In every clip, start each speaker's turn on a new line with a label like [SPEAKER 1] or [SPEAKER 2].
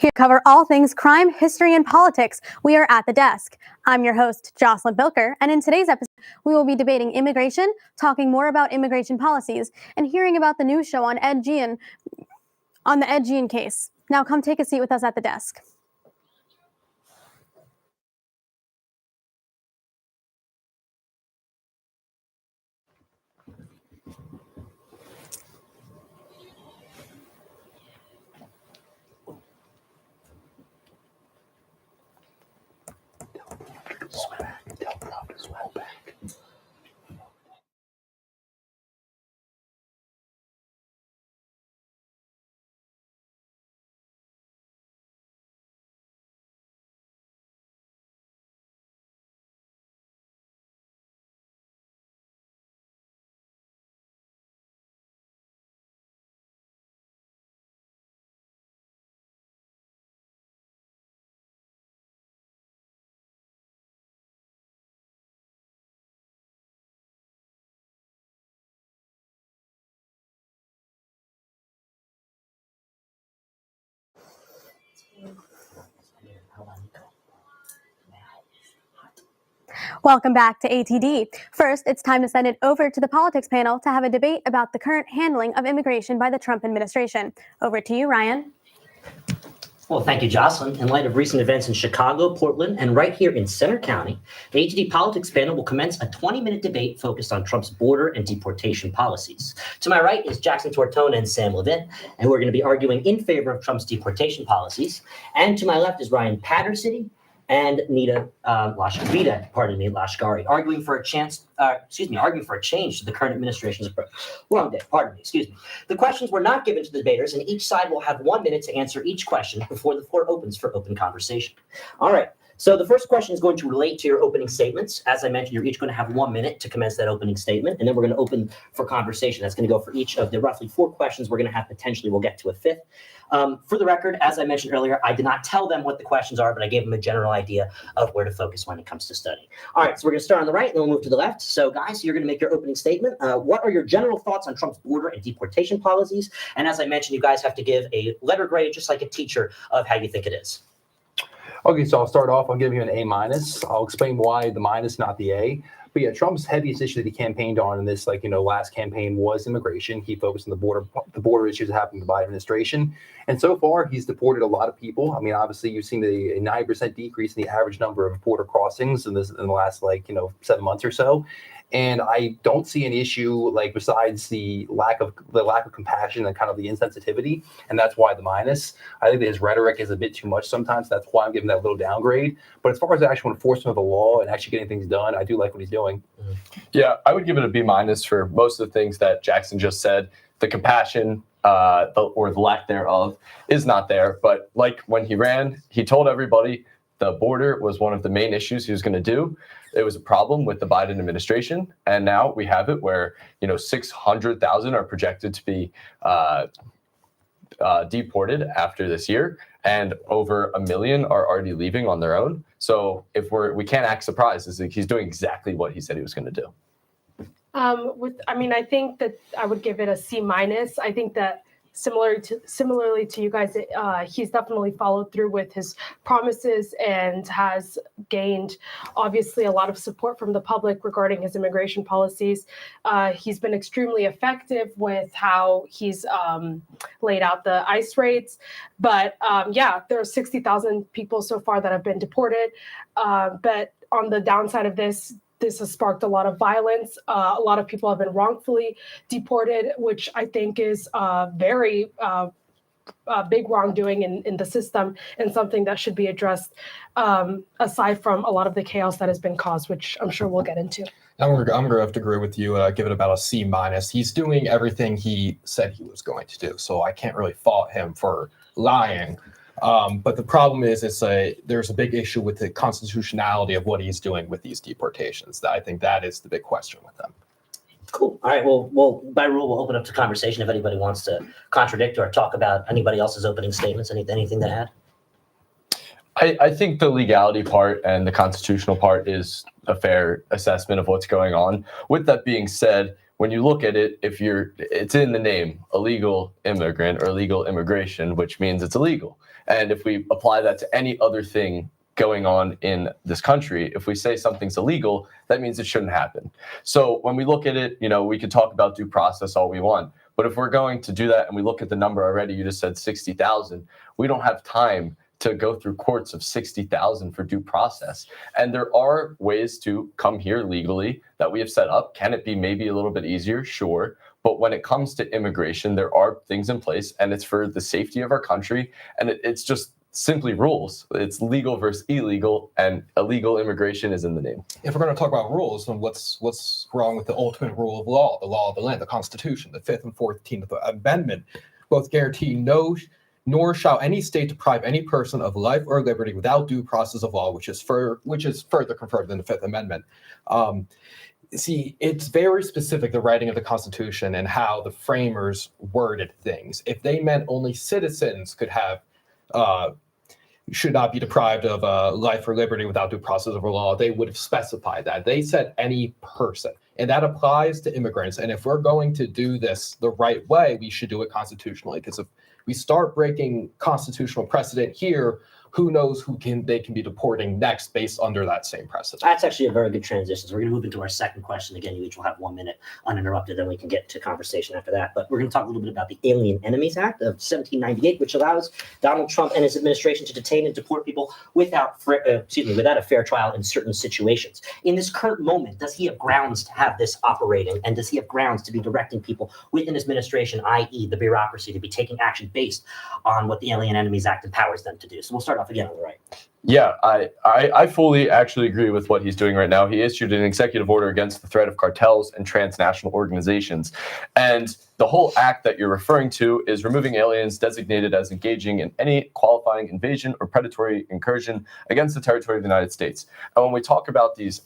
[SPEAKER 1] To cover all things crime, history, and politics, we are at the desk. I'm your host, Jocelyn Bilker, and in today's episode, we will be debating immigration, talking more about immigration policies, and hearing about the news show on the Ed Gein case. Now come take a seat with us at the desk. Welcome back to ATD. First, it's time to send it over to the politics panel to have a debate about the current handling of immigration by the Trump administration. Over to you, Ryan.
[SPEAKER 2] Well, thank you, Jocelyn. In light of recent events in Chicago, Portland, and right here in Center County, the ATD Politics panel will commence a 20-minute debate focused on Trump's border and deportation policies. To my right is Jackson Tortona and Sam Levin, and we're going to be arguing in favor of Trump's deportation policies. And to my left is Ryan Patterson and Nita Lashkari, arguing for a change to the current administration's approach. The questions were not given to the debaters, and each side will have 1 minute to answer each question before the floor opens for open conversation. All right. So the first question is going to relate to your opening statements. As I mentioned, you're each going to have 1 minute to commence that opening statement, and then we're going to open for conversation. That's going to go for each of the roughly 4 questions we're going to have. Potentially, we'll get to a fifth. For the record, as I mentioned earlier, I did not tell them what the questions are, but I gave them a general idea of where to focus when it comes to studying. All right, so we're going to start on the right, and then we'll move to the left. So, guys, you're going to make your opening statement. What are your general thoughts on Trump's border and deportation policies? And as I mentioned, you guys have to give a letter grade, just like a teacher, of how you think it is.
[SPEAKER 3] Okay, so I'll start off. I'll give you an A-. I'll explain why the minus, not the A. But yeah, Trump's heaviest issue that he campaigned on in this, last campaign was immigration. He focused on the border issues that happened in the Biden administration. And so far, he's deported a lot of people. I mean, obviously, you've seen a 9% decrease in the average number of border crossings in the last 7 months or so. And I don't see an issue besides the lack of compassion and kind of the insensitivity, and that's why the minus. I think that his rhetoric is a bit too much sometimes. That's why I'm giving that little downgrade. But as far as the actual enforcement of the law and actually getting things done, I do like what he's doing.
[SPEAKER 4] Yeah, I would give it a B- for most of the things that Jackson just said. The compassion or the lack thereof is not there. But like when he ran, he told everybody the border was one of the main issues he was going to do. It was a problem with the Biden administration, and now we have it where 600,000 are projected to be deported after this year, and over 1 million are already leaving on their own. So we can't act surprised. He's doing exactly what he said he was going to do.
[SPEAKER 5] I think that I would give it a C-. I think that similarly to you guys, he's definitely followed through with his promises and has gained, obviously, a lot of support from the public regarding his immigration policies. He's been extremely effective with how he's laid out the ICE rates. But there are 60,000 people so far that have been deported. But on the downside of this has sparked a lot of violence. A lot of people have been wrongfully deported, which I think is very big wrongdoing in the system and something that should be addressed aside from a lot of the chaos that has been caused, which I'm sure we'll get into.
[SPEAKER 6] I'm going to have to agree with you. Give it about a C-. He's doing everything he said he was going to do, so I can't really fault him for lying. But the problem is, there's a big issue with the constitutionality of what he's doing with these deportations. I think that is the big question with them.
[SPEAKER 2] Cool. All right. Well, by rule, we'll open up to conversation if anybody wants to contradict or talk about anybody else's opening statements. Anything to add?
[SPEAKER 4] I think the legality part and the constitutional part is a fair assessment of what's going on. With that being said, when you look at it, it's in the name, illegal immigrant or illegal immigration, which means it's illegal. And if we apply that to any other thing going on in this country, if we say something's illegal, that means it shouldn't happen. So when we look at it, we could talk about due process all we want. But if we're going to do that and we look at the number already, you just said 60,000, we don't have time to go through courts of 60,000 for due process. And there are ways to come here legally that we have set up. Can it be maybe a little bit easier? Sure. But when it comes to immigration, there are things in place, and it's for the safety of our country. And it's just simply rules. It's legal versus illegal, and illegal immigration is in the name.
[SPEAKER 6] If we're going to talk about rules, then what's wrong with the ultimate rule of law, the law of the land, the Constitution, the 5th and 14th Amendment, both guarantee nor shall any state deprive any person of life or liberty without due process of law, which is further confirmed in the 5th Amendment. See, it's very specific, the writing of the Constitution and how the framers worded things. If they meant only citizens should not be deprived of life or liberty without due process of law, they would have specified that. They said any person, and that applies to immigrants. And if we're going to do this the right way, we should do it constitutionally, because if we start breaking constitutional precedent here, who knows they can be deporting next based under that same precedent.
[SPEAKER 2] That's actually a very good transition. So we're going to move into our second question. Again, you each will have 1 minute uninterrupted, then we can get to conversation after that. But we're going to talk a little bit about the Alien Enemies Act of 1798, which allows Donald Trump and his administration to detain and deport people without a fair trial in certain situations. In this current moment, does he have grounds to have this operating, and does he have grounds to be directing people within his administration, i.e. the bureaucracy, to be taking action based on what the Alien Enemies Act empowers them to do? So we'll start off again on the right.
[SPEAKER 4] Yeah, I fully actually agree with what he's doing right now. He issued an executive order against the threat of cartels and transnational organizations. And the whole act that you're referring to is removing aliens designated as engaging in any qualifying invasion or predatory incursion against the territory of the United States. And when we talk about these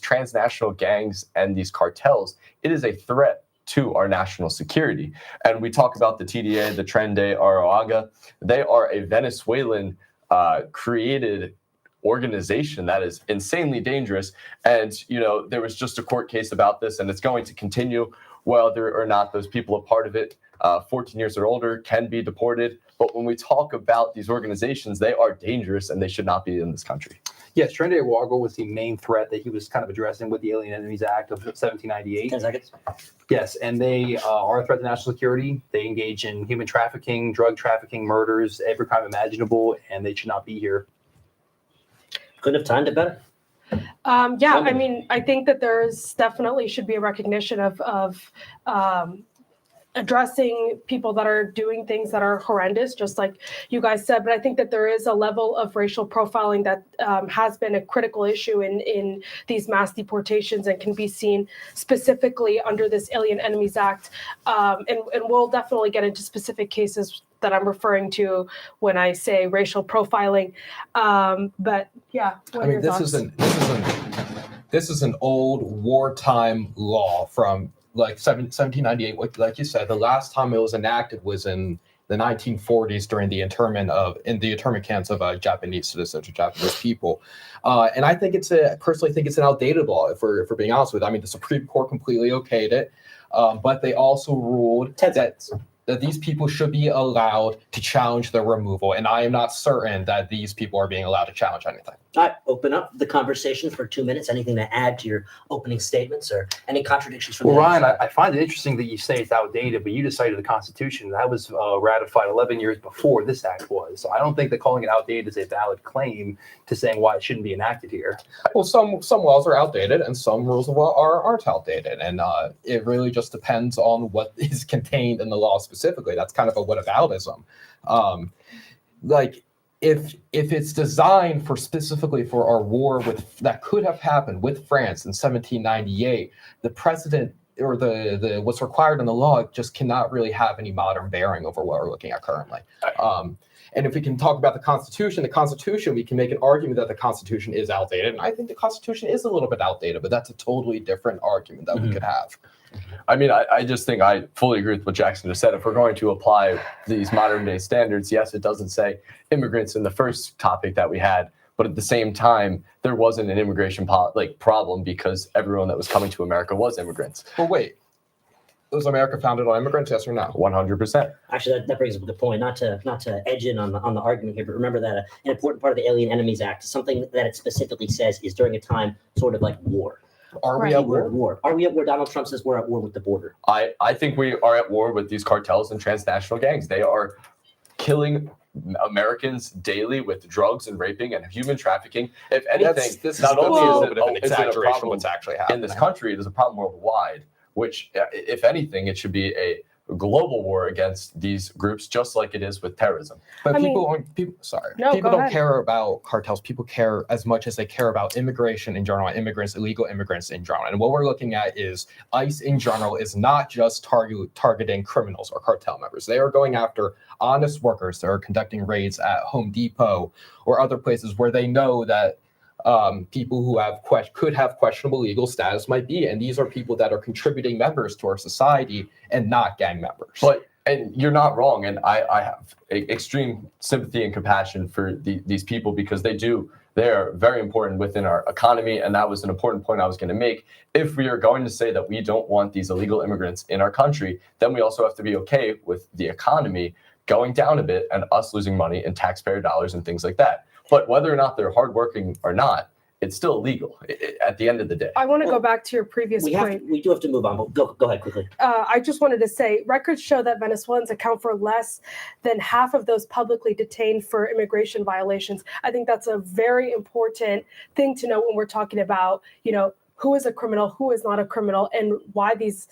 [SPEAKER 4] transnational gangs and these cartels, it is a threat to our national security. And we talk about the TDA, the Tren de Aragua. They are a Venezuelan created organization that is insanely dangerous. And, there was just a court case about this, and it's going to continue whether or not those people are part of it. 14 years or older can be deported. But when we talk about these organizations, they are dangerous and they should not be in this country.
[SPEAKER 3] Yes, Tren de Aragua was the main threat that he was kind of addressing with the Alien Enemies Act of 1798.
[SPEAKER 2] 10 seconds.
[SPEAKER 3] Yes, and they are a threat to national security. They engage in human trafficking, drug trafficking, murders, every crime imaginable, and they should not be here.
[SPEAKER 2] Couldn't have timed it better.
[SPEAKER 5] I mean, I think that there's definitely should be a recognition of addressing people that are doing things that are horrendous, just like you guys said. But I think that there is a level of racial profiling that has been a critical issue in these mass deportations and can be seen specifically under this Alien Enemies Act. And we'll definitely get into specific cases that I'm referring to when I say racial profiling. But yeah, what are your thoughts?
[SPEAKER 6] This is an old wartime law from like 1798. Like you said, the last time it was enacted was in the 1940s during the internment camps of Japanese citizens or Japanese people. And I personally think it's an outdated law, if we're being honest with it. I mean, the Supreme Court completely okayed it, but they also ruled that these people should be allowed to challenge their removal. And I am not certain that these people are being allowed to challenge anything.
[SPEAKER 2] All right, open up the conversation for 2 minutes. Anything to add to your opening statements or any contradictions from
[SPEAKER 3] Ryan, I find it interesting that you say it's outdated, but you just cited the Constitution. That was ratified 11 years before this act was. So I don't think that calling it outdated is a valid claim to saying why it shouldn't be enacted here.
[SPEAKER 6] Well, some laws are outdated and some rules of law aren't outdated. And it really just depends on what is contained in the law specifically. That's kind of a whataboutism. If it's designed specifically for our war that could have happened with France in 1798, the precedent or the what's required in the law just cannot really have any modern bearing over what we're looking at currently. And if we can talk about the Constitution, we can make an argument that the Constitution is outdated. And I think the Constitution is a little bit outdated, but that's a totally different argument that we could have.
[SPEAKER 4] I mean, I just think I fully agree with what Jackson just said. If we're going to apply these modern day standards, yes, it doesn't say immigrants in the first topic that we had, but at the same time, there wasn't an immigration problem because everyone that was coming to America was immigrants.
[SPEAKER 6] Well, wait, Was America founded on immigrants? Yes or no?
[SPEAKER 4] 100%.
[SPEAKER 2] Actually, that brings up a good point. Not to edge in on the argument here, but remember that an important part of the Alien Enemies Act, something that it specifically says, is during a time sort of like war.
[SPEAKER 6] Are we
[SPEAKER 5] Right.
[SPEAKER 6] at
[SPEAKER 2] War.
[SPEAKER 6] war?
[SPEAKER 2] Are we at war? Donald Trump says we're at war with the border.
[SPEAKER 4] I think we are at war with these cartels and transnational gangs. They are killing Americans daily with drugs and raping and human trafficking. If anything,
[SPEAKER 6] This is
[SPEAKER 4] not
[SPEAKER 6] a
[SPEAKER 4] only
[SPEAKER 6] little
[SPEAKER 4] is
[SPEAKER 6] bit
[SPEAKER 4] it,
[SPEAKER 6] of an
[SPEAKER 4] is it a
[SPEAKER 6] exaggeration of
[SPEAKER 4] problem
[SPEAKER 6] what's actually
[SPEAKER 4] in
[SPEAKER 6] happening
[SPEAKER 4] this country, it is a problem worldwide, which, if anything, it should be a global war against these groups, just like it is with terrorism.
[SPEAKER 6] But
[SPEAKER 5] I
[SPEAKER 6] people
[SPEAKER 5] No,
[SPEAKER 6] people
[SPEAKER 5] go
[SPEAKER 6] don't
[SPEAKER 5] ahead.
[SPEAKER 6] care about cartels. People care as much as they care about immigration in general, immigrants, illegal immigrants in general. And what we're looking at is ICE in general is not just targeting criminals or cartel members. They are going after honest workers that are conducting raids at Home Depot or other places where they know that people who could have questionable legal status might be, and these are people that are contributing members to our society and not gang members.
[SPEAKER 4] And you're not wrong, and I have extreme sympathy and compassion for these people because they are very important within our economy, and that was an important point I was going to make. If we are going to say that we don't want these illegal immigrants in our country, then we also have to be okay with the economy going down a bit and us losing money and taxpayer dollars and things like that. But whether or not they're hardworking or not, it's still illegal at the end of the day.
[SPEAKER 5] I want to
[SPEAKER 2] Well,
[SPEAKER 5] go back to your previous point.
[SPEAKER 2] We do have to move on, but go ahead quickly.
[SPEAKER 5] I just wanted to say records show that Venezuelans account for less than half of those publicly detained for immigration violations. I think that's a very important thing to know when we're talking about, who is a criminal, who is not a criminal, and why this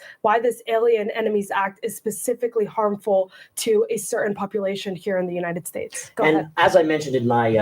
[SPEAKER 5] Alien Enemies Act is specifically harmful to a certain population here in the United States. Go ahead.
[SPEAKER 2] As I mentioned in my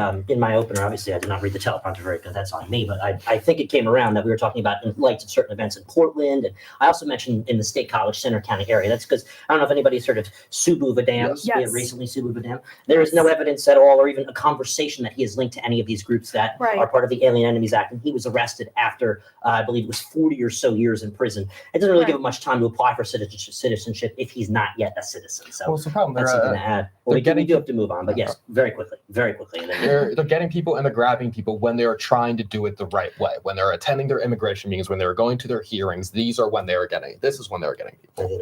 [SPEAKER 2] opener, obviously I did not read the teleprompter very good. That's on me, but I think it came around that we were talking about in light of certain events in Portland, and I also mentioned in the State College Center County area. That's because I don't know if anybody's heard of Subu Vadam.
[SPEAKER 5] Yes.
[SPEAKER 2] Recently Subu Vadam. There is no evidence at all, or even a conversation that he is linked to any of these groups that
[SPEAKER 5] Right.
[SPEAKER 2] are part of the Alien Enemies Act, and he was arrested after I believe it was 40 or so years in prison. It doesn't really
[SPEAKER 5] Right.
[SPEAKER 2] give him much time to apply for citizenship if he's not yet a citizen. So
[SPEAKER 6] What's the problem?
[SPEAKER 2] that's something to add. Well, we do have to move on, but yes, very quickly. And then
[SPEAKER 6] They're getting people and they're grabbing people when they are trying to do it the right way. When they're attending their immigration meetings, when they're going to their hearings, this is when they're getting people.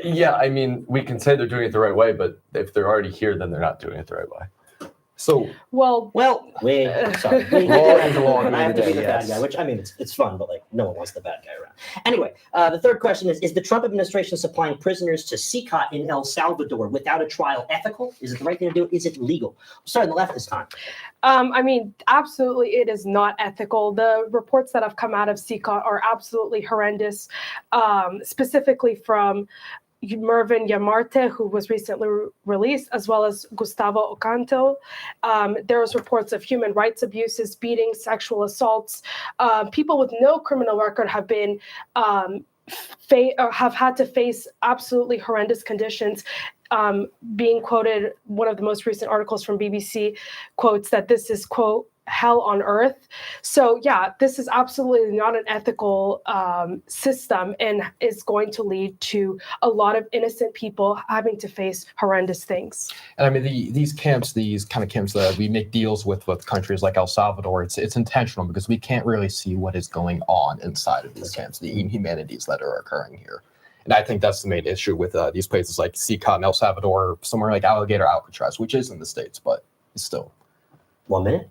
[SPEAKER 4] Yeah, I mean, we can say they're doing it the right way, but if they're already here, then they're not doing it the right way.
[SPEAKER 6] So
[SPEAKER 5] Well,
[SPEAKER 2] sorry.
[SPEAKER 6] Law is the law at the
[SPEAKER 2] I
[SPEAKER 6] end
[SPEAKER 2] have
[SPEAKER 6] of
[SPEAKER 2] to
[SPEAKER 6] the
[SPEAKER 2] be the
[SPEAKER 6] day,
[SPEAKER 2] bad
[SPEAKER 6] yes.
[SPEAKER 2] guy, which I mean, it's fun, but like no one wants the bad guy around. Anyway, the third question is the Trump administration supplying prisoners to CCOT in El Salvador without a trial ethical? Is it the right thing to do? Is it legal? I'm starting the left this time.
[SPEAKER 5] I mean, absolutely, it is not ethical. The reports that have come out of CCOT are absolutely horrendous, specifically from Mervyn Yamarte, who was recently released, as well as Gustavo Ocanto. There was reports of human rights abuses, beatings, sexual assaults. People with no criminal record have been have had to face absolutely horrendous conditions. Being quoted, one of the most recent articles from BBC quotes that this is, quote, hell on earth. So yeah, this is absolutely not an ethical system and is going to lead to a lot of innocent people having to face horrendous things.
[SPEAKER 6] And I mean, these kind of camps that we make deals with countries like El Salvador, it's intentional because we can't really see what is going on inside of these camps, the inhumanities that are occurring here. And I think that's the main issue with these places like CCOT in El Salvador, somewhere like Alligator Alcatraz, which is in the States, but it's still.
[SPEAKER 2] 1 minute.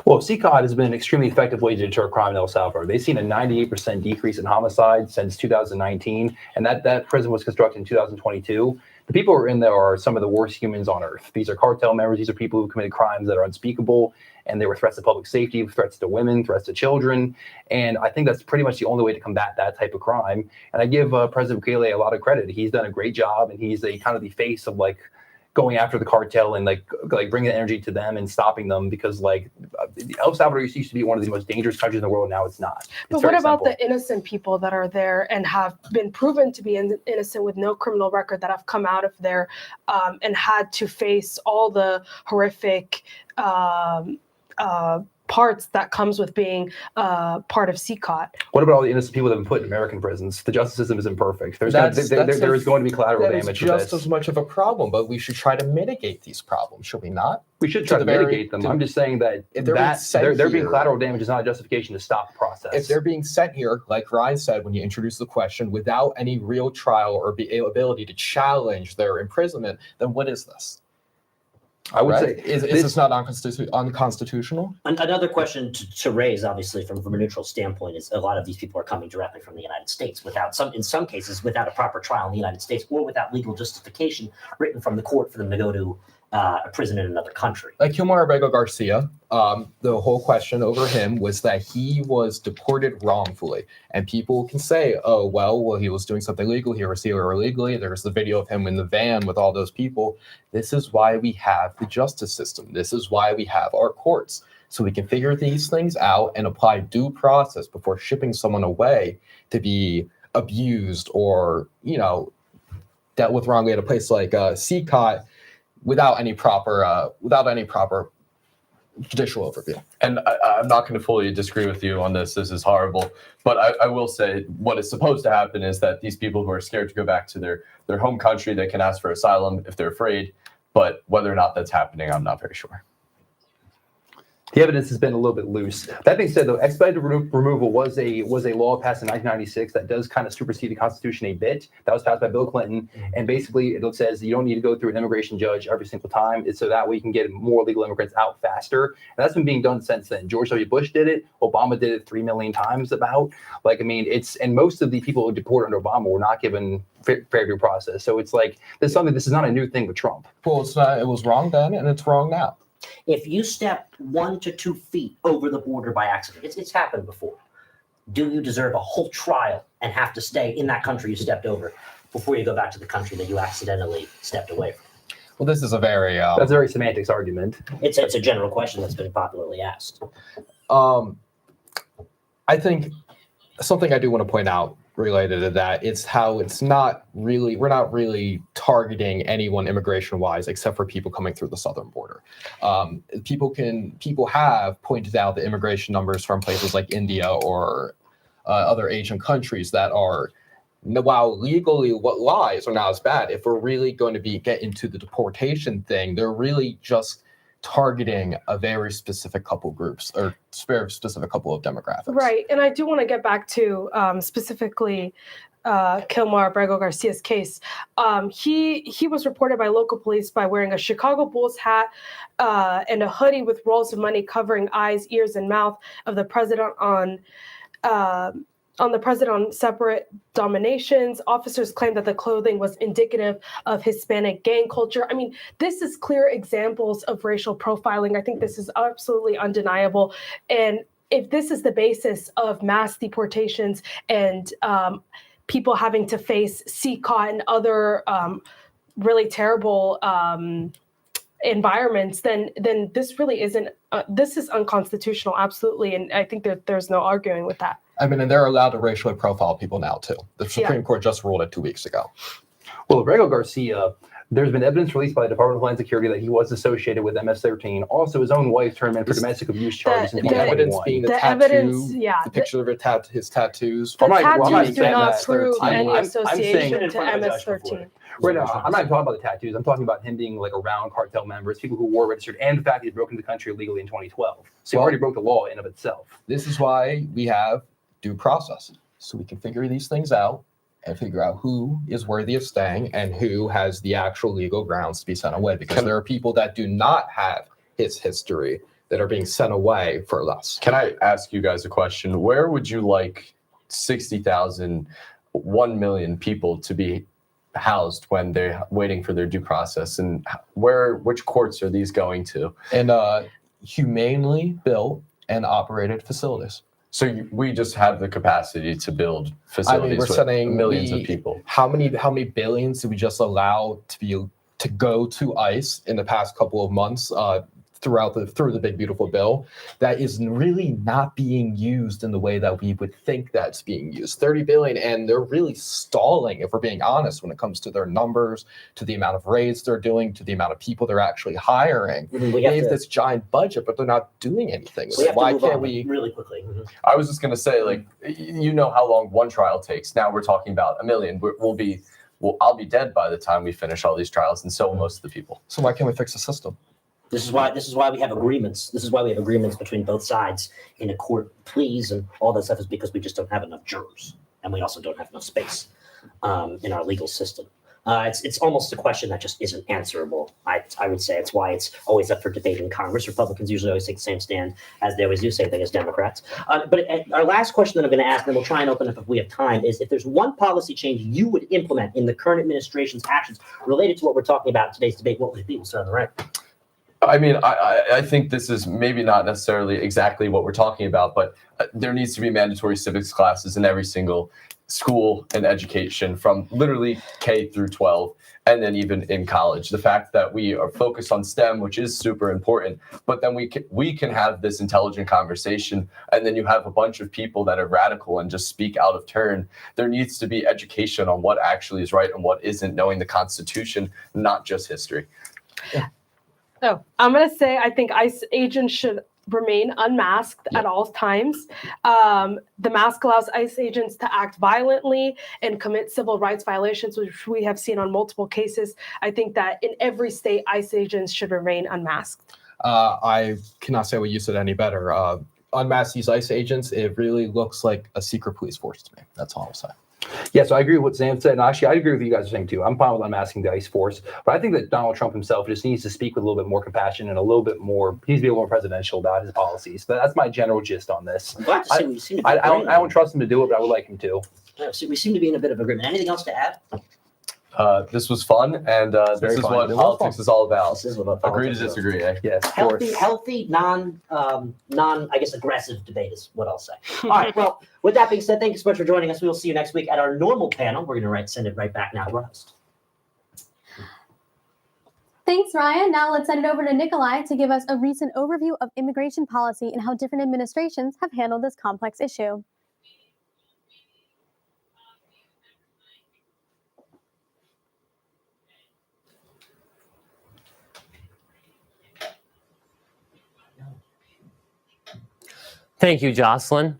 [SPEAKER 3] Well, CCOT has been an extremely effective way to deter crime in El Salvador. They've seen a 98% decrease in homicide since 2019, and that prison was constructed in 2022. The people who are in there are some of the worst humans on earth. These are cartel members. These are people who committed crimes that are unspeakable, and they were threats to public safety, threats to women, threats to children. And I think that's pretty much the only way to combat that type of crime. And I give President Bukele a lot of credit. He's done a great job, and he's kind of the face of going after the cartel and like bringing energy to them and stopping them, because El Salvador used to be one of the most dangerous countries in the world. Now it's not.
[SPEAKER 5] But what about the innocent people that are there and have been proven to be innocent with no criminal record that have come out of there and had to face all the horrific parts that comes with being part of CCOT.
[SPEAKER 3] What about all the innocent people that have been put in American prisons? The justice system isn't perfect. There is going to be collateral
[SPEAKER 6] that is
[SPEAKER 3] damage.
[SPEAKER 6] just as much of a problem, but we should try to mitigate these problems, should we not?
[SPEAKER 3] We should try to mitigate them. I'm just saying that there being collateral damage is not a justification to stop the process.
[SPEAKER 6] If they're being sent here, like Ryan said when you introduced the question, without any real trial or ability to challenge their imprisonment, then what is this?
[SPEAKER 3] I would say
[SPEAKER 6] is this not unconstitutional?
[SPEAKER 2] Another question to raise, obviously, from a neutral standpoint, is a lot of these people are coming directly from the United States in some cases, without a proper trial in the United States or without legal justification written from the court for them to go to a prison in another country.
[SPEAKER 6] Like Gilmar Abrego Garcia, the whole question over him was that he was deported wrongfully. And people can say, oh, well, he was doing something legal. He was here illegally. There's the video of him in the van with all those people. This is why we have the justice system. This is why we have our courts. So we can figure these things out and apply due process before shipping someone away to be abused or, dealt with wrongly at a place like CCOT without any proper judicial overview.
[SPEAKER 4] And I'm not going to fully disagree with you on this. This is horrible. But I will say what is supposed to happen is that these people who are scared to go back to their home country, they can ask for asylum if they're afraid. But whether or not that's happening, I'm not very sure.
[SPEAKER 3] The evidence has been a little bit loose. That being said, though, expedited removal was a law passed in 1996 that does kind of supersede the Constitution a bit. That was passed by Bill Clinton, and basically it says you don't need to go through an immigration judge every single time. It's so that way you can get more legal immigrants out faster. And that's been being done since then. George W. Bush did it. Obama did it 3 million times. And most of the people who deported under Obama were not given fair due process. So it's like this is not a new thing with Trump.
[SPEAKER 6] Well, it's not. It was wrong then, and it's wrong now.
[SPEAKER 2] If you step 1 to 2 feet over the border by accident, it's happened before. Do you deserve a whole trial and have to stay in that country you stepped over before you go back to the country that you accidentally stepped away from?
[SPEAKER 6] Well, this is a very
[SPEAKER 3] that's a very semantics argument.
[SPEAKER 2] It's a general question that's been popularly asked.
[SPEAKER 6] I think something I do want to point out related to that, it's how we're not really targeting anyone immigration wise except for people coming through the southern border. People have pointed out the immigration numbers from places like India or other Asian countries that are, while legally what lies are not as bad, if we're really going to get into the deportation thing, they're really just targeting a very specific couple groups or very specific couple of demographics.
[SPEAKER 5] Right. And I do want to get back to specifically Gilmar Abrego Garcia's case. He was reported by local police by wearing a Chicago Bulls hat and a hoodie with rolls of money covering eyes, ears, and mouth of the president on the president on separate dominations. Officers claimed that the clothing was indicative of Hispanic gang culture. I mean, this is clear examples of racial profiling. I think this is absolutely undeniable. And if this is the basis of mass deportations and people having to face CCOT and other really terrible environments, then this really isn't. This is unconstitutional, absolutely, and I think that there's no arguing with that.
[SPEAKER 6] I mean, and they're allowed to racially profile people now too. The Supreme Court just ruled it 2 weeks ago.
[SPEAKER 3] Well, Abrego Garcia, there's been evidence released by the Department of Homeland Security that he was associated with MS-13. Also, his own wife turned him in for domestic abuse charges in
[SPEAKER 6] The evidence being the tattoo, the picture of his tattoos.
[SPEAKER 5] The tattoos
[SPEAKER 3] not
[SPEAKER 5] do
[SPEAKER 3] saying
[SPEAKER 5] not
[SPEAKER 3] that.
[SPEAKER 5] prove any
[SPEAKER 3] I'm
[SPEAKER 5] association
[SPEAKER 2] saying-
[SPEAKER 5] to MS-13.
[SPEAKER 3] Right now, I'm not even talking about the tattoos. I'm talking about him being like around cartel members, people who were registered, and the fact that he broke into the country illegally in 2012. So he already broke the law in of itself.
[SPEAKER 6] This is why we have due process, so we can figure these things out and figure out who is worthy of staying and who has the actual legal grounds to be sent away. Because there are people that do not have his history that are being sent away for less.
[SPEAKER 4] Can I ask you guys a question? Where would you like 60,000, 1 million people to be housed when they're waiting for their due process? And which courts are these going to?
[SPEAKER 6] And humanely built and operated facilities.
[SPEAKER 4] So we just have the capacity to build facilities
[SPEAKER 6] we're saying
[SPEAKER 4] millions of people.
[SPEAKER 6] How many billions did we just allow to go to ICE in the past couple of months? through the big beautiful bill that is really not being used in the way that we would think that's being used. 30 billion, and they're really stalling, if we're being honest, when it comes to their numbers, to the amount of raids they're doing, to the amount of people they're actually hiring. They have this giant budget, but they're not doing anything.
[SPEAKER 2] We have
[SPEAKER 6] Why
[SPEAKER 2] to move
[SPEAKER 6] can't
[SPEAKER 2] on
[SPEAKER 6] we?
[SPEAKER 2] really quickly?
[SPEAKER 4] I was just going to say, like, you know how long one trial takes. Now we're talking about 1 million. I'll be dead by the time we finish all these trials, and so will most of the people.
[SPEAKER 6] So why can't we fix the system?
[SPEAKER 2] This is why we have agreements. This is why we have agreements between both sides in a court pleas and all that stuff, is because we just don't have enough jurors, and we also don't have enough space in our legal system. It's almost a question that just isn't answerable. I would say it's why it's always up for debate in Congress. Republicans usually always take the same stand as they always do, same thing as Democrats. But our last question that I'm going to ask, and then we'll try and open up if we have time, is if there's one policy change you would implement in the current administration's actions related to what we're talking about in today's debate, what would it be? We'll start on the right.
[SPEAKER 4] I mean, I think this is maybe not necessarily exactly what we're talking about, but there needs to be mandatory civics classes in every single school and education from literally K through 12, and then even in college. The fact that we are focused on STEM, which is super important, but then we can have this intelligent conversation, and then you have a bunch of people that are radical and just speak out of turn. There needs to be education on what actually is right and what isn't, knowing the Constitution, not just history.
[SPEAKER 2] Yeah.
[SPEAKER 5] So I'm going to say I think ICE agents should remain unmasked at all times. The mask allows ICE agents to act violently and commit civil rights violations, which we have seen on multiple cases. I think that in every state, ICE agents should remain unmasked.
[SPEAKER 6] I cannot say what you said any better. Unmask these ICE agents, it really looks like a secret police force to me. That's all I'll say.
[SPEAKER 3] Yeah, so I agree with what Sam said. And actually, I agree with what you guys are saying too. I'm fine with unmasking the ICE force. But I think that Donald Trump himself just needs to speak with a little bit more compassion and a little bit more, he needs to be a little more presidential about his policies. But that's my general gist on this.
[SPEAKER 2] I'm glad to see we seem to be
[SPEAKER 3] I don't trust him to do it, but I would like him to.
[SPEAKER 2] Yeah, so we seem to be in a bit of agreement. Anything else to add?
[SPEAKER 4] This was fun, and this is what politics is all about.
[SPEAKER 2] This is what
[SPEAKER 4] Agree to
[SPEAKER 2] politics is.
[SPEAKER 4] disagree, eh?
[SPEAKER 3] Yes, of course.
[SPEAKER 2] Healthy, I guess, aggressive debate is what I'll say. All right. Well, with that being said, thank you so much for joining us. We will see you next week at our normal panel. We're going to send it right back now to our host.
[SPEAKER 1] Thanks, Ryan. Now let's send it over to Nikolai to give us a recent overview of immigration policy and how different administrations have handled this complex issue.
[SPEAKER 7] Thank you, Jocelyn.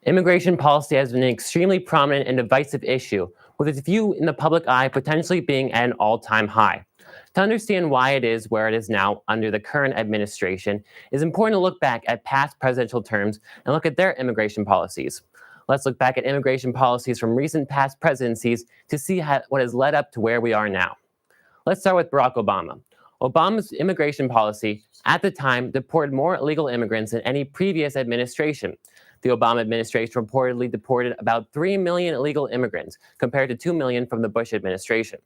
[SPEAKER 7] Immigration policy has been an extremely prominent and divisive issue, with its view in the public eye potentially being at an all-time high. To understand why it is where it is now under the current administration, it is important to look back at past presidential terms and look at their immigration policies. Let's look back at immigration policies from recent past presidencies to see what has led up to where we are now. Let's start with Barack Obama. Obama's immigration policy at the time deported more illegal immigrants than any previous administration. The Obama administration reportedly deported about 3 million illegal immigrants, compared to 2 million from the Bush administration.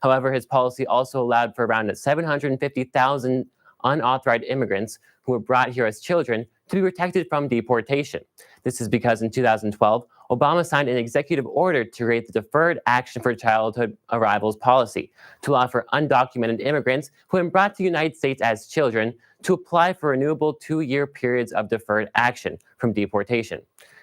[SPEAKER 7] However, his policy also allowed for around 750,000 unauthorized immigrants who were brought here as children to be protected from deportation. This is because in 2012, Obama signed an executive order to create the Deferred Action for Childhood Arrivals policy to allow for undocumented immigrants who have been brought to the United States as children to apply for renewable 2-year periods of deferred action from deportation.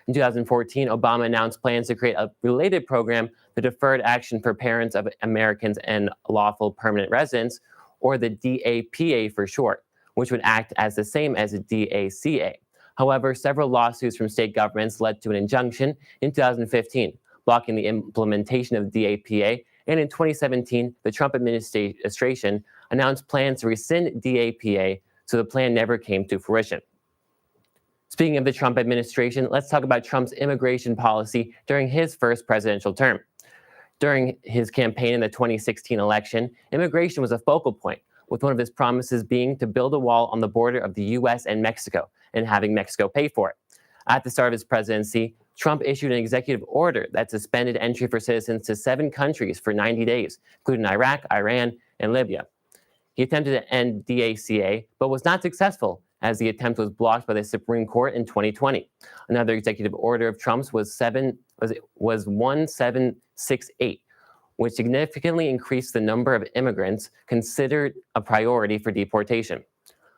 [SPEAKER 7] In 2014, Obama announced plans to create a related program, the Deferred Action for Parents of Americans and Lawful Permanent Residents, or the DAPA for short, which would act as the same as the DACA. However, several lawsuits from state governments led to an injunction in 2015, blocking the implementation of the DAPA, and in 2017, the Trump administration announced plans to rescind DAPA, so the plan never came to fruition. Speaking of the Trump administration, let's talk about Trump's immigration policy during his first presidential term. During his campaign in the 2016 election, immigration was a focal point, with one of his promises being to build a wall on the border of the US and Mexico, and having Mexico pay for it. At the start of his presidency, Trump issued an executive order that suspended entry for citizens to 7 countries for 90 days, including Iraq, Iran, and Libya. He attempted to end DACA, but was not successful, as the attempt was blocked by the Supreme Court in 2020. Another executive order of Trump's was 1768, which significantly increased the number of immigrants considered a priority for deportation.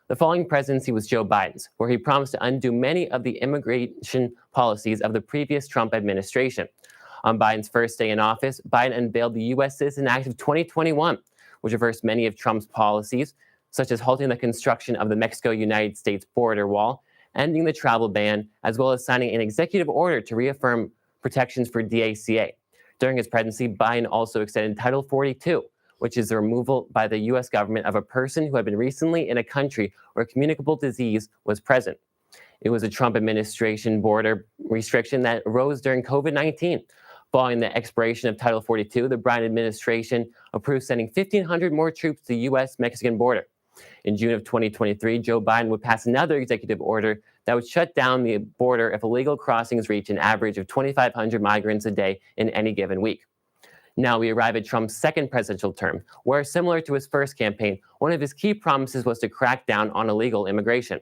[SPEAKER 7] The following presidency was Joe Biden's, where he promised to undo many of the immigration policies of the previous Trump administration. On Biden's first day in office, Biden unveiled the U.S. Citizen Act of 2021, which reversed many of Trump's policies, such as halting the construction of the Mexico-United States border wall, ending the travel ban, as well as signing an executive order to reaffirm protections for DACA. During his presidency, Biden also extended Title 42, which is the removal by the U.S. government of a person who had been recently in a country where communicable disease was present. It was a Trump administration border restriction that arose during COVID-19. Following the expiration of Title 42, the Biden administration approved sending 1,500 more troops to the U.S.-Mexican border. In June of 2023, Joe Biden would pass another executive order that would shut down the border if illegal crossings reach an average of 2,500 migrants a day in any given week. Now we arrive at Trump's second presidential term, where, similar to his first campaign, one of his key promises was to crack down on illegal immigration.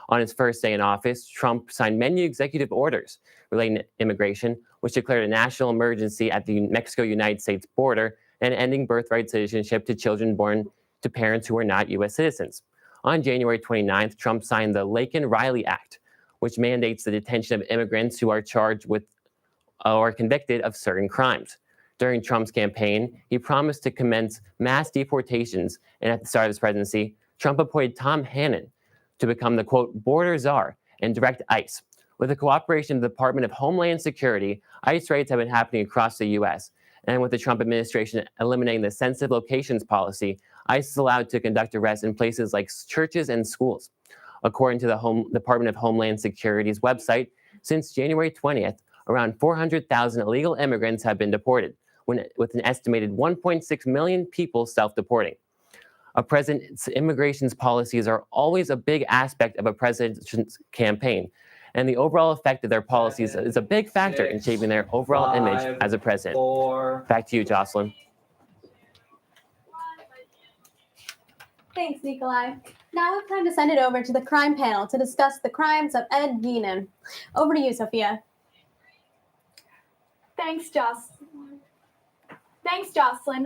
[SPEAKER 7] On his first day in office, Trump signed many executive orders relating to immigration, which declared a national emergency at the Mexico-United States border and ending birthright citizenship to children born to parents who are not U.S. citizens. On January 29th, Trump signed the Laken-Riley Act, which mandates the detention of immigrants who are charged with or convicted of certain crimes. During Trump's campaign, he promised to commence mass deportations, and at the start of his presidency, Trump appointed Tom Hannon to become the, quote, border czar and direct ICE. With the cooperation of the Department of Homeland Security, ICE raids have been happening across the U.S., and with the Trump administration eliminating the sensitive locations policy, ICE is allowed to conduct arrests in places like churches and schools. According to the Department of Homeland Security's website, since January 20th, around 400,000 illegal immigrants have been deported, with an estimated 1.6 million people self-deporting. A president's immigration policies are always a big aspect of a president's campaign, and the overall effect of their policies is a big factor in shaping their overall image as a president. Back to you, Jocelyn.
[SPEAKER 1] Thanks, Nikolai. Now it's time to send it over to the crime panel to discuss the crimes of Ed Gein. Over to you, Sophia.
[SPEAKER 8] Thanks, Jocelyn.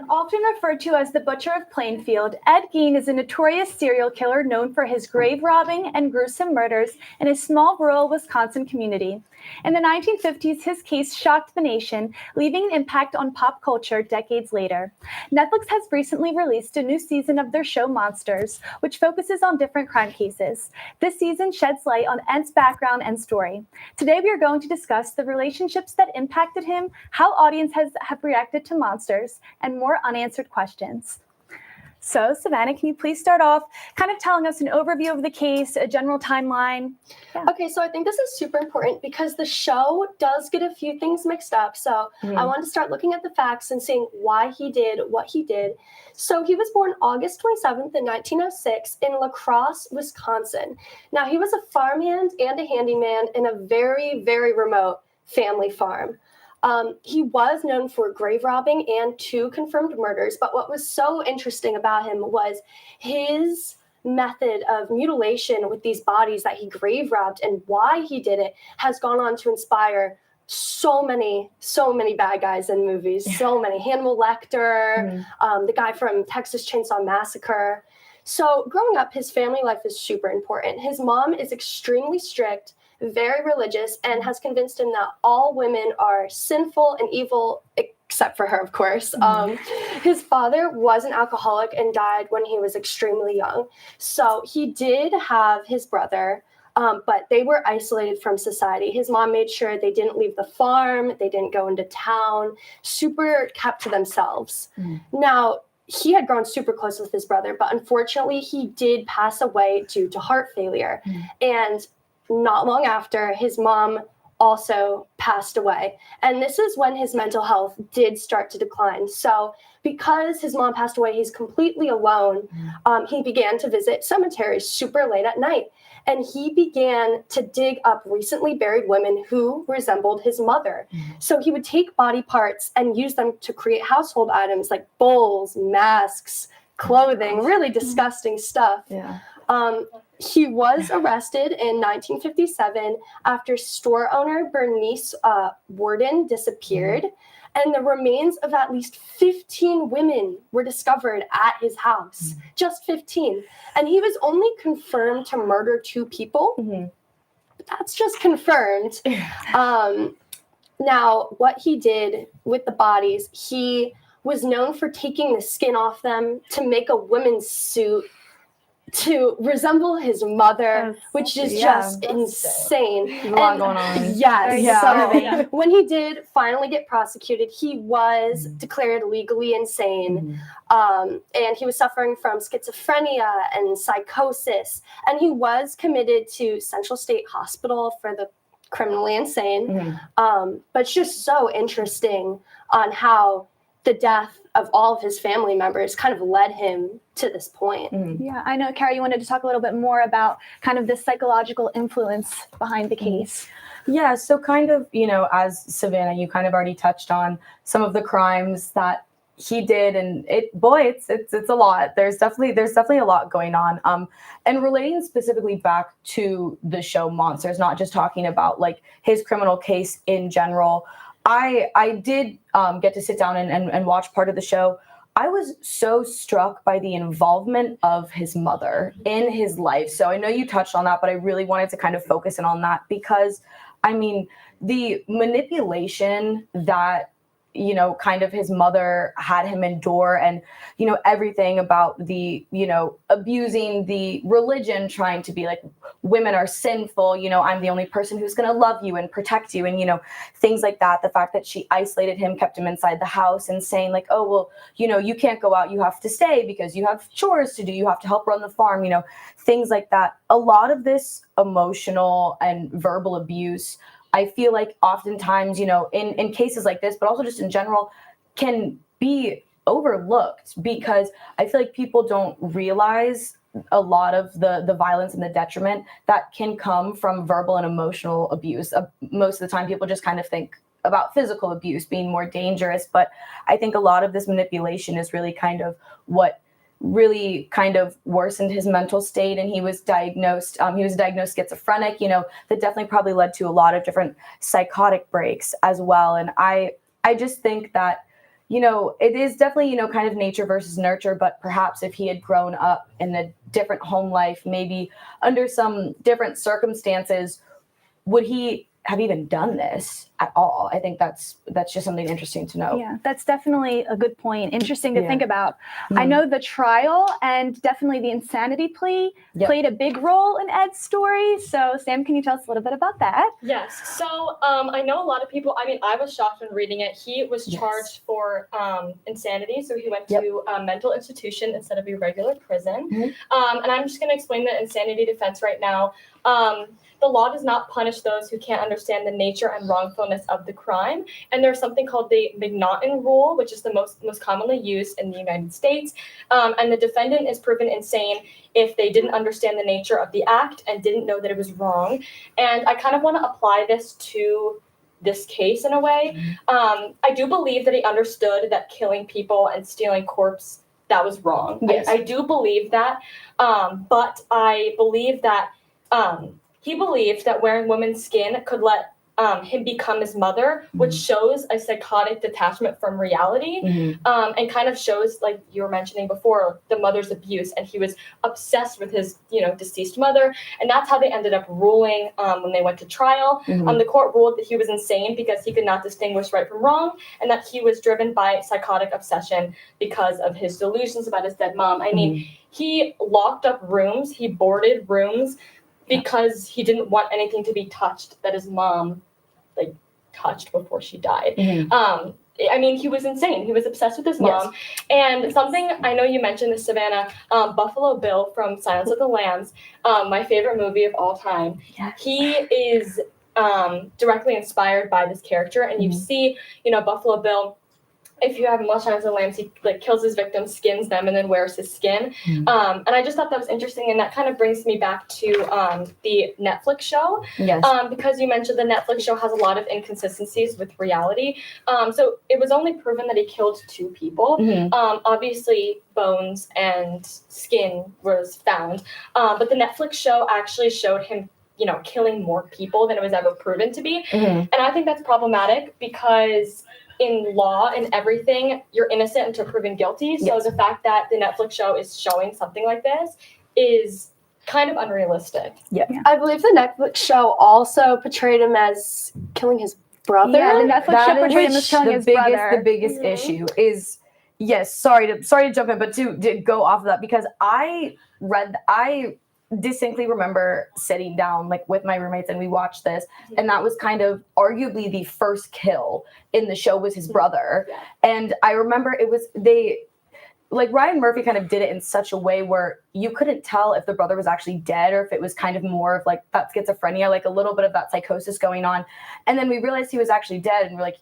[SPEAKER 8] Often referred to as the Butcher of Plainfield, Ed Gein is a notorious serial killer known for his grave robbing and gruesome murders in a small rural Wisconsin community. In the 1950s, his case shocked the nation, leaving an impact on pop culture decades later. Netflix has recently released a new season of their show Monsters, which focuses on different crime cases. This season sheds light on Ed's background and story. Today, we are going to discuss the relationships that impacted him, how audiences have reacted to Monsters, and more unanswered questions. So, Savannah, can you please start off kind of telling us an overview of the case, a general timeline?
[SPEAKER 9] Yeah. Okay, so I think this is super important because the show does get a few things mixed up. So I want to start looking at the facts and seeing why he did what he did. So he was born August 27th in 1906 in La Crosse, Wisconsin. Now, he was a farmhand and a handyman in a very, very remote family farm. He was known for grave robbing and 2 confirmed murders, but what was so interesting about him was his method of mutilation with these bodies that he grave robbed, and why he did it has gone on to inspire so many bad guys in movies, so many. Hannibal Lecter, the guy from Texas Chainsaw Massacre. So growing up, his family life is super important. His mom is extremely strict, very religious, and has convinced him that all women are sinful and evil, except for her, of course. His father was an alcoholic and died when he was extremely young. So he did have his brother, but they were isolated from society. His mom made sure they didn't leave the farm, they didn't go into town, super kept to themselves. Now, he had grown super close with his brother, but unfortunately, he did pass away due to heart failure. And not long after, his mom also passed away. And this is when his mental health did start to decline. So because his mom passed away, he's completely alone. He began to visit cemeteries super late at night. And he began to dig up recently buried women who resembled his mother. So he would take body parts and use them to create household items like bowls, masks, clothing, really disgusting stuff. He was arrested in 1957 after store owner Bernice Worden disappeared. and the remains of at least 15 women were discovered at his house. Just 15. And he was only confirmed to murder 2 people. But that's just confirmed. Now, what he did with the bodies, he was known for taking the skin off them to make a women's suit to resemble his mother, which is just insane.
[SPEAKER 10] There's a lot going on.
[SPEAKER 9] Yes. So when he did finally get prosecuted, he was declared legally insane. And he was suffering from schizophrenia and psychosis. And he was committed to Central State Hospital for the criminally insane. But it's just so interesting on how the death of all of his family members kind of led him to this point.
[SPEAKER 8] Yeah, I know, Kara, you wanted to talk a little bit more about kind of the psychological influence behind the case.
[SPEAKER 10] Yeah, so kind of, as Savannah, you kind of already touched on some of the crimes that he did, and it's a lot. There's definitely a lot going on. And relating specifically back to the show Monsters, not just talking about like his criminal case in general. I did get to sit down and watch part of the show. I was so struck by the involvement of his mother in his life. So I know you touched on that, but I really wanted to kind of focus in on that because, I mean, the manipulation that, kind of his mother had him endure and, everything about the, abusing the religion, trying to be like, women are sinful, I'm the only person who's going to love you and protect you. And, things like that. The fact that she isolated him, kept him inside the house and saying like, oh, well, you can't go out, you have to stay because you have chores to do. You have to help run the farm, things like that. A lot of this emotional and verbal abuse, I feel like oftentimes, in cases like this, but also just in general, can be overlooked because I feel like people don't realize a lot of the violence and the detriment that can come from verbal and emotional abuse. Most of the time, people just kind of think about physical abuse being more dangerous, but I think a lot of this manipulation is really kind of what really kind of worsened his mental state, and he was diagnosed schizophrenic, that definitely probably led to a lot of different psychotic breaks as well. And I just think that, it is definitely, kind of nature versus nurture, but perhaps if he had grown up in a different home life, maybe under some different circumstances, would he have even done this at all? I think that's just something interesting to know.
[SPEAKER 8] Yeah, that's definitely a good point. Interesting to think about. I know the trial and definitely the insanity plea played a big role in Ed's story. So Sam, can you tell us a little bit about that?
[SPEAKER 11] Yes. So I know a lot of people, I was shocked when reading it. He was charged for insanity. So he went to a mental institution instead of a regular prison. And I'm just going to explain the insanity defense right now. The law does not punish those who can't understand the nature and wrongfulness of the crime. And there's something called the McNaughton rule, which is the most commonly used in the United States. And the defendant is proven insane if they didn't understand the nature of the act and didn't know that it was wrong. And I kind of want to apply this to this case in a way. I do believe that he understood that killing people and stealing corpse, that was wrong. Yes. I do believe that. But I believe that he believed that wearing women's skin could let him become his mother, which shows a psychotic detachment from reality, and kind of shows, like you were mentioning before, the mother's abuse. And he was obsessed with his, deceased mother. And that's how they ended up ruling when they went to trial. The court ruled that he was insane because he could not distinguish right from wrong, and that he was driven by psychotic obsession because of his delusions about his dead mom. I mean, he locked up rooms, he boarded rooms, because he didn't want anything to be touched that his mom touched before she died. He was insane. He was obsessed with his mom. And something, I know you mentioned this, Savannah, Buffalo Bill from Silence of the Lambs, my favorite movie of all time. He is directly inspired by this character. And you see, Buffalo Bill, if you haven't watched Silence of the Lambs, he kills his victims, skins them, and then wears his skin. And I just thought that was interesting, and that kind of brings me back to the Netflix show. Because you mentioned the Netflix show has a lot of inconsistencies with reality. So it was only proven that he killed 2 people. Obviously, bones and skin was found. But the Netflix show actually showed him killing more people than it was ever proven to be. And I think that's problematic because in law and everything, you're innocent until proven guilty. So
[SPEAKER 10] Yes.
[SPEAKER 11] the fact that the Netflix show is showing something like this is kind of unrealistic.
[SPEAKER 9] I believe the Netflix show also portrayed him as killing his brother.
[SPEAKER 8] Yeah, the Netflix show portrayed him as
[SPEAKER 10] Which
[SPEAKER 8] killing his
[SPEAKER 10] the
[SPEAKER 8] brother.
[SPEAKER 10] biggest issue is, yes, sorry to jump in, but to go off of that, because I distinctly remember sitting down like with my roommates and we watched this, and that was kind of arguably the first kill in the show was his brother. And I remember Ryan Murphy kind of did it in such a way where you couldn't tell if the brother was actually dead or if it was kind of more of like that schizophrenia, like a little bit of that psychosis going on. And then we realized he was actually dead, and we're like,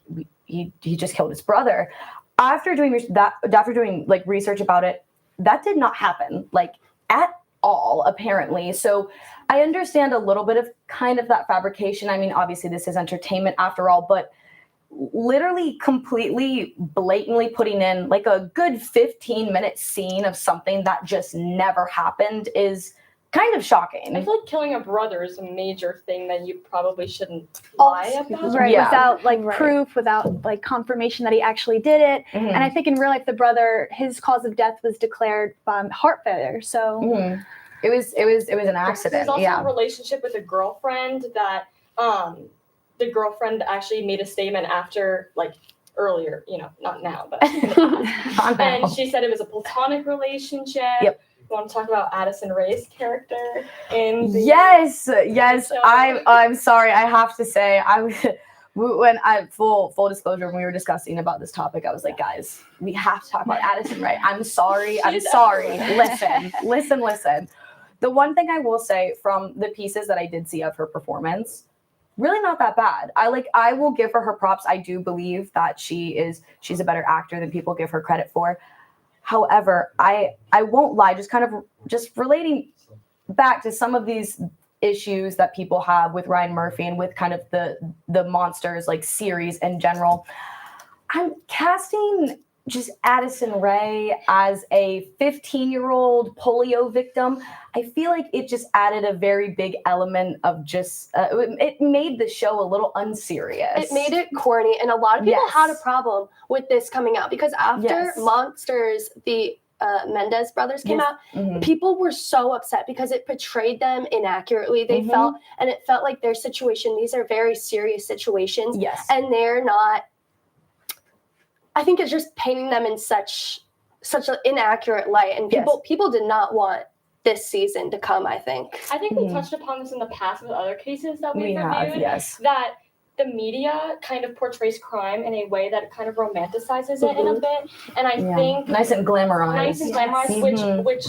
[SPEAKER 10] he just killed his brother. After doing like research about it, that did not happen like at all, apparently. So I understand a little bit of kind of that fabrication. I mean, obviously this is entertainment after all, but literally completely blatantly putting in like a good 15-minute scene of something that just never happened is kind of shocking.
[SPEAKER 11] I feel like killing a brother is a major thing that you probably shouldn't lie about.
[SPEAKER 8] Right,
[SPEAKER 10] Yeah.
[SPEAKER 8] without like proof, without like confirmation that he actually did it.
[SPEAKER 10] Mhm.
[SPEAKER 8] And I think in real life, the brother, his cause of death was declared heart failure. So
[SPEAKER 10] Mhm. It was an accident.
[SPEAKER 11] There's also
[SPEAKER 10] Yeah.
[SPEAKER 11] a relationship with a girlfriend that the girlfriend actually made a statement after, like, earlier, not now, but
[SPEAKER 10] Not now.
[SPEAKER 11] and she said it was a platonic relationship.
[SPEAKER 10] Yep.
[SPEAKER 11] You want to talk about Addison Rae's character in the
[SPEAKER 10] Yes.
[SPEAKER 11] show?
[SPEAKER 10] I'm sorry. I have to say, when I full disclosure, when we were discussing about this topic, I was like, guys, we have to talk about Addison Rae. I'm sorry. Listen. The one thing I will say from the pieces that I did see of her performance, really not that bad. I will give her props. I do believe that she's a better actor than people give her credit for. However, I won't lie, just relating back to some of these issues that people have with Ryan Murphy and with kind of the Monsters like series in general. I'm casting just Addison Rae as a 15-year-old polio victim. I feel like it just added a very big element of just it made the show a little unserious.
[SPEAKER 9] It made it corny, and a lot of people
[SPEAKER 10] Yes.
[SPEAKER 9] had a problem with this coming out because after
[SPEAKER 10] Yes.
[SPEAKER 9] Monsters, the Mendez brothers came out,
[SPEAKER 10] Mhm.
[SPEAKER 9] people were so upset because it portrayed them inaccurately. They
[SPEAKER 10] Mhm.
[SPEAKER 9] felt like their situation, these are very serious situations,
[SPEAKER 10] Yes.
[SPEAKER 9] and they're not. I think it's just painting them in such an inaccurate light, and people did not want this season to come. I think
[SPEAKER 11] we touched upon this in the past with other cases that we've
[SPEAKER 10] We have,
[SPEAKER 11] reviewed.
[SPEAKER 10] yes.
[SPEAKER 11] That the media kind of portrays crime in a way that it kind of romanticizes it in a bit, and I think
[SPEAKER 10] nice and glamorized.
[SPEAKER 11] Nice and glamorized, which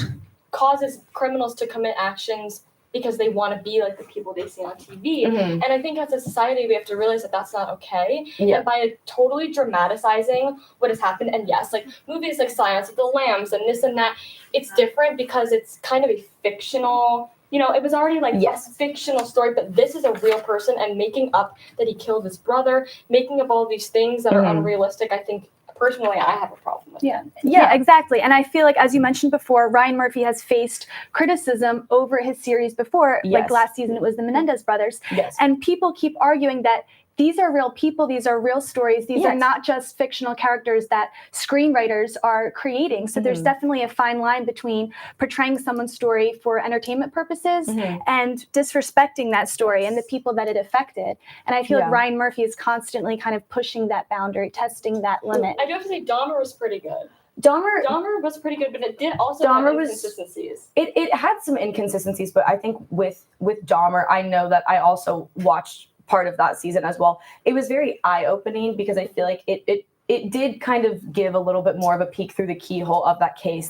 [SPEAKER 11] causes criminals to commit actions because they want to be like the people they see on TV.
[SPEAKER 10] Mhm.
[SPEAKER 11] And I think as a society, we have to realize that that's not okay.
[SPEAKER 10] Yeah.
[SPEAKER 11] And by totally dramatizing what has happened, and yes, like movies like Silence of the Lambs and this and that, it's different because it's kind of a fictional, it was already like a fictional story, but this is a real person, and making up that he killed his brother, making up all these things that are unrealistic, I think, personally, I have a problem with.
[SPEAKER 8] Yeah, exactly. And I feel like, as you mentioned before, Ryan Murphy has faced criticism over his series before.
[SPEAKER 10] Yes.
[SPEAKER 8] Like last season, it was the Menendez brothers.
[SPEAKER 10] Yes.
[SPEAKER 8] And people keep arguing that these are real people, these are real stories, these are not just fictional characters that screenwriters are creating. So there's definitely a fine line between portraying someone's story for entertainment purposes and disrespecting that story and the people that it affected. And I feel like Ryan Murphy is constantly kind of pushing that boundary, testing that limit.
[SPEAKER 11] I do have to say Dahmer was pretty good.
[SPEAKER 10] Dahmer
[SPEAKER 11] was pretty good, but it did also have inconsistencies.
[SPEAKER 10] It had some inconsistencies, but I think with Dahmer, I know that I also watched part of that season as well. It was very eye-opening because I feel like it did kind of give a little bit more of a peek through the keyhole of that case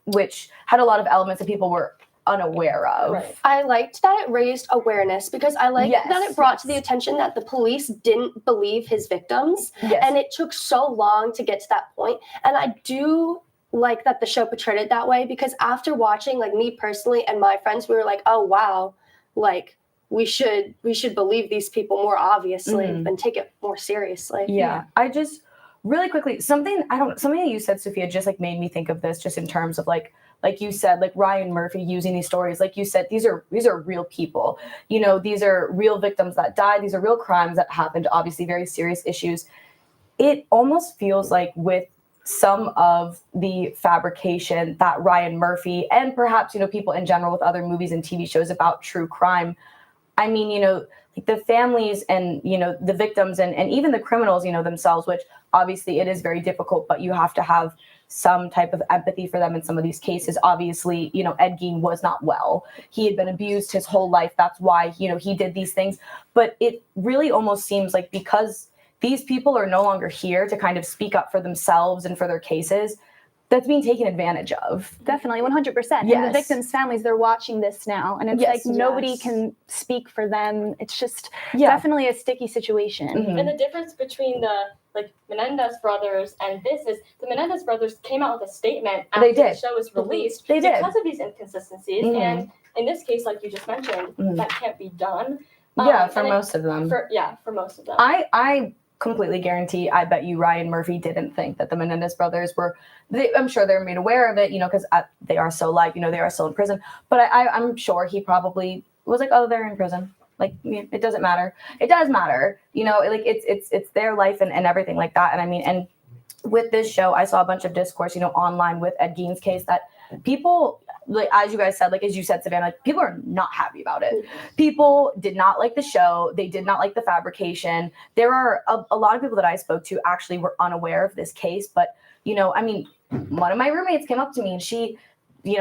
[SPEAKER 10] which had a lot of elements that people were unaware of.
[SPEAKER 11] Right.
[SPEAKER 9] I liked that it raised awareness because I liked that it brought to the attention that the police didn't believe his victims, and it took so long to get to that point. And I do like that the show portrayed it that way because after watching, like me personally and my friends, we were like, oh wow, like we should believe these people more obviously and take it more seriously.
[SPEAKER 10] Yeah. I just really quickly something that you said, Sophia, just like made me think of this just in terms of like you said, like Ryan Murphy using these stories, like you said, these are real people. These are real victims that died. These are real crimes that happened, obviously very serious issues. it almost feels like with some of the fabrication that Ryan Murphy and perhaps, people in general with other movies and TV shows about true crime, I mean, like the families and, the victims and even the criminals, themselves, which obviously it is very difficult, but you have to have some type of empathy for them in some of these cases. Obviously, Ed Gein was not well. He had been abused his whole life. That's why, he did these things. But it really almost seems like because these people are no longer here to kind of speak up for themselves and for their cases, that's being taken advantage of.
[SPEAKER 8] Definitely, 100%. And the victims' families, they're watching this now. And it's like nobody can speak for them. It's just definitely a sticky situation.
[SPEAKER 11] And the difference between the Menendez brothers and this is the Menendez brothers came out with a statement after the show was released because of these inconsistencies. And in this case, like you just mentioned, that can't be done.
[SPEAKER 10] For most of them.
[SPEAKER 11] For most of them.
[SPEAKER 10] I completely guarantee, I bet you Ryan Murphy didn't think that the Menendez brothers were, I'm sure they're made aware of it, because they are still alive, they are still in prison. But I'm sure he probably was like, oh, they're in prison. Like, it doesn't matter. It does matter, like it's their life and everything like that. And I mean, and with this show, I saw a bunch of discourse, online with Ed Gein's case that people, like, as you guys said, like, as you said, Savannah, like, people are not happy about it. People did not like the show. They did not like the fabrication. There are a lot of people that I spoke to actually were unaware of this case. But, I mean, one of my roommates came up to me and she,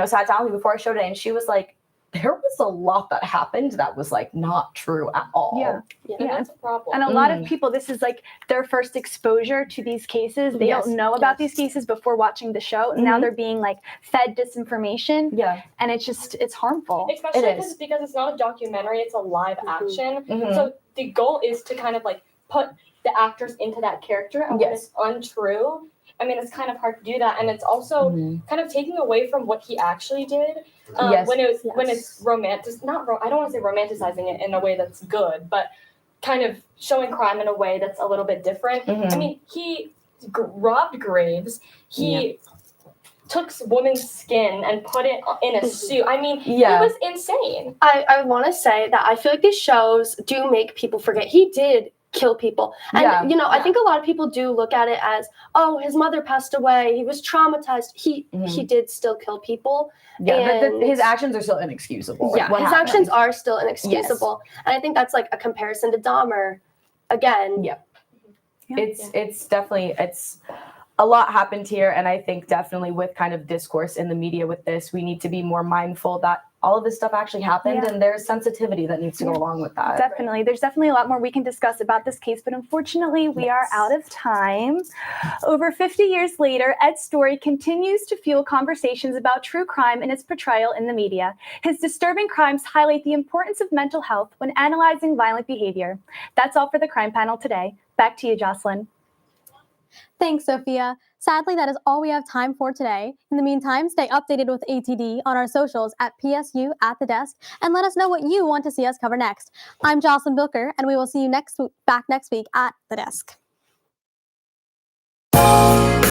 [SPEAKER 10] sat down with me before I showed it and she was like, there was a lot that happened that was like not true at all.
[SPEAKER 11] Yeah, that's a problem.
[SPEAKER 8] And a lot of people, this is like their first exposure to these cases. They don't know about these cases before watching the show. And now they're being like fed disinformation.
[SPEAKER 10] Yeah.
[SPEAKER 8] And it's harmful.
[SPEAKER 11] Especially because it's not a documentary, it's a live action. So the goal is to kind of like put the actors into that character. And when it's untrue, I mean, it's kind of hard to do that. And it's also kind of taking away from what he actually did. When it's romantic, I don't want to say romanticizing it in a way that's good, but kind of showing crime in a way that's a little bit different. I mean, he robbed graves. He took woman's skin and put it in a suit. I mean, he was insane.
[SPEAKER 9] I want to say that I feel like these shows do make people forget. He did kill people. And, I think a lot of people do look at it as, oh, his mother passed away. He was traumatized. He did still kill people.
[SPEAKER 10] Yeah, but his actions are still inexcusable.
[SPEAKER 9] Yeah, his actions are still inexcusable. Yes. And I think that's like a comparison to Dahmer again.
[SPEAKER 10] Yeah. It's definitely, a lot happened here. And I think definitely with kind of discourse in the media with this, we need to be more mindful that all of this stuff actually happened and there's sensitivity that needs to go along with that.
[SPEAKER 8] Definitely. There's definitely a lot more we can discuss about this case, but unfortunately we are out of time. Over 50 years later, Ed's story continues to fuel conversations about true crime and its portrayal in the media. His disturbing crimes highlight the importance of mental health when analyzing violent behavior. That's all for the Crime Panel today. Back to you, Jocelyn.
[SPEAKER 1] Thanks, Sophia. Sadly, that is all we have time for today. In the meantime, stay updated with ATD on our socials at PSU at the desk and let us know what you want to see us cover next. I'm Jocelyn Bilker, and we will see you back next week at the desk.